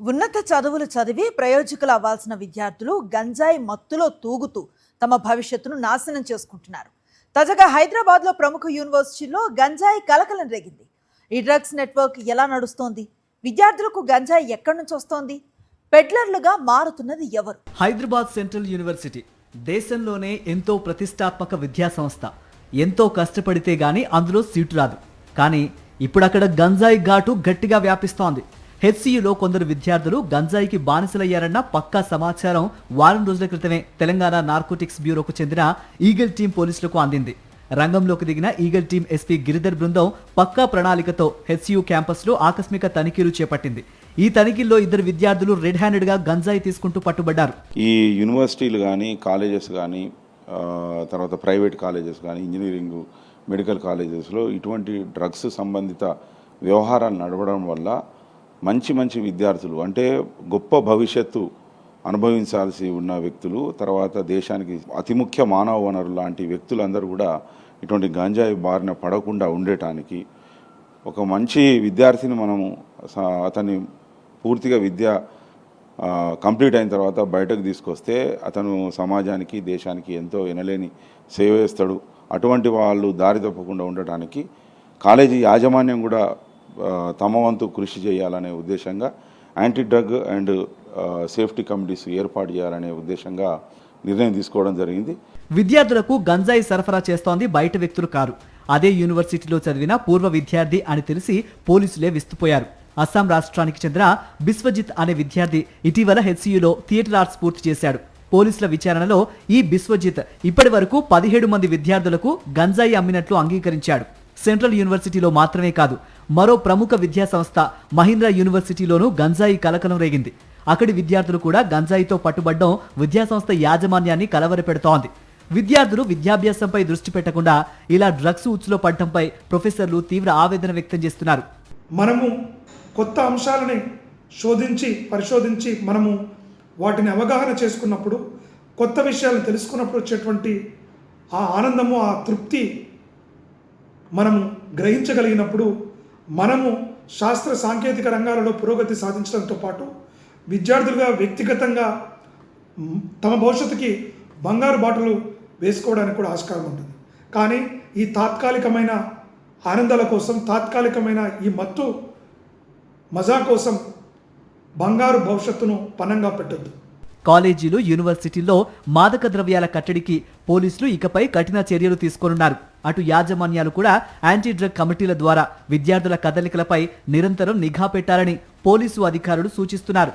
ఉన్నత చదువులు చదివి ప్రయోజకులు అవ్వాల్సిన విద్యార్థులు గంజాయి మత్తులో తూగుతూ తమ భవిష్యత్తును నాశనం చేసుకుంటున్నారు. తాజాగా హైదరాబాద్లో ప్రముఖ యూనివర్సిటీలో గంజాయి కలకలం రేగింది. ఈ డ్రగ్స్ నెట్వర్క్ ఎలా నడుస్తోంది? విద్యార్థులకు గంజాయి ఎక్కడి నుంచి వస్తోంది? పెడ్లర్లుగా మారుతున్నది ఎవరు? హైదరాబాద్ సెంట్రల్ యూనివర్సిటీ దేశంలోనే ఎంతో ప్రతిష్టాత్మక విద్యా సంస్థ. ఎంతో కష్టపడితే గానీ అందులో సీటు రాదు. కానీ ఇప్పుడక్కడ గంజాయి ఘాటు గట్టిగా వ్యాపిస్తోంది. హెచ్సియులో కొందరు విద్యార్థులు గంజాయికి బానిసలయ్యారన్న పక్కా సమాచారం వారం రోజుల క్రితమే తెలంగాణ నార్కోటిక్స్ బ్యూరోకు చెందిన ఈగల్ టీం పోలీసులకు అందింది. రంగంలోకి దిగిన ఈగల్ టీం ఎస్పీ గిరిధర్ బృందం పక్కా ప్రణాళికతో హెచ్సియు క్యాంపస్లో ఆకస్మిక తనిఖీలు చేపట్టింది. ఈ తనిఖీల్లో ఇద్దరు విద్యార్థులు రెడ్ హ్యాండెడ్ గా గంజాయి తీసుకుంటూ పట్టుబడ్డారు. ఈ యూనివర్సిటీలు కానీ కాలేజెస్ కానీ తర్వాత ప్రైవేట్ కాలేజెస్ కానీ ఇంజనీరింగ్ మెడికల్ కాలేజెస్లో ఇటువంటి డ్రగ్స్ సంబంధిత వ్యవహారాలు నడవడం వల్ల మంచి మంచి విద్యార్థులు అంటే గొప్ప భవిష్యత్తు అనుభవించాల్సి ఉన్న వ్యక్తులు, తర్వాత దేశానికి అతి ముఖ్య మానవ వనరు లాంటి వ్యక్తులందరూ కూడా ఇటువంటి గంజాయి బారిన పడకుండా ఉండటానికి ఒక మంచి విద్యార్థిని మనము అతన్ని పూర్తిగా విద్య కంప్లీట్ అయిన తర్వాత బయటకు తీసుకొస్తే అతను సమాజానికి దేశానికి ఎంతో ఎనలేని సేవ చేస్తాడు. అటువంటి వాళ్ళు దారి తప్పకుండా ఉండటానికి కాలేజీ యాజమాన్యం కూడా తమ వంతు కృషి చేయాలనే ఉద్దేశంగా anti drug and safety committees ఏర్పాటు చేయాలనే ఉద్దేశంగా నిర్ణయం తీసుకోవడం జరిగింది. విద్యార్థులకు గంజాయి సరఫరా చేస్తోంది బయట వ్యక్తులు కారు. అదే యూనివర్సిటీలో చదివిన పూర్వ విద్యార్థి అని తెలిసి పోలీసులే విస్తుపోయారు. అస్సాం రాష్ట్రానికి చెందిన బిస్వజిత్ అనే విద్యార్థి ఇటీవల హెచ్సియులో థియేటర్ ఆర్ట్స్ పూర్తి చేశాడు. పోలీసుల విచారణలో ఈ బిస్వజిత్ ఇప్పటి వరకు 17 మంది విద్యార్థులకు గంజాయి అమ్మినట్లు అంగీకరించాడు. సెంట్రల్ యూనివర్సిటీలో మాత్రమే కాదు, మరో ప్రముఖ విద్యా సంస్థ మహీంద్రా యూనివర్సిటీలోనూ గంజాయి కలకలం రేగింది. అక్కడి విద్యార్థులు కూడా గంజాయితో పట్టుబడ్డం విద్యాసంస్థ యాజమాన్యాన్ని కలవరపెడుతోంది. విద్యార్థులు విద్యాభ్యాసంపై దృష్టి పెట్టకుండా ఇలా డ్రగ్స్ ఉచ్చులో పడటంపై ప్రొఫెసర్లు తీవ్ర ఆవేదన వ్యక్తం చేస్తున్నారు. మనము కొత్త అంశాలని పరిశోధించి మనము వాటిని అవగాహన చేసుకున్నప్పుడు, కొత్త విషయాలను తెలుసుకున్నప్పుడు వచ్చేటువంటి ఆ ఆనందము, ఆ తృప్తి మనము గ్రహించగలిగినప్పుడు మనము శాస్త్ర సాంకేతిక రంగాలలో పురోగతి సాధించడంతో పాటు విద్యార్థులుగా వ్యక్తిగతంగా తమ భవిష్యత్తుకి బంగారు బాటలు వేసుకోవడానికి కూడా ఆస్కారం ఉంటుంది. కానీ ఈ తాత్కాలికమైన ఆనందాల కోసం, తాత్కాలికమైన ఈ మత్తు మజా కోసం బంగారు భవిష్యత్తును పణంగా పెట్టొద్దు. కాలేజీలు, యూనివర్సిటీల్లో మాదక ద్రవ్యాల కట్టడికి పోలీసులు ఇకపై కఠిన చర్యలు తీసుకోనున్నారు. అటు యాజమాన్యాలు కూడా యాంటీ డ్రగ్ కమిటీల ద్వారా విద్యార్థుల కదలికలపై నిరంతరం నిఘా పెట్టాలని పోలీసు అధికారులు సూచిస్తున్నారు.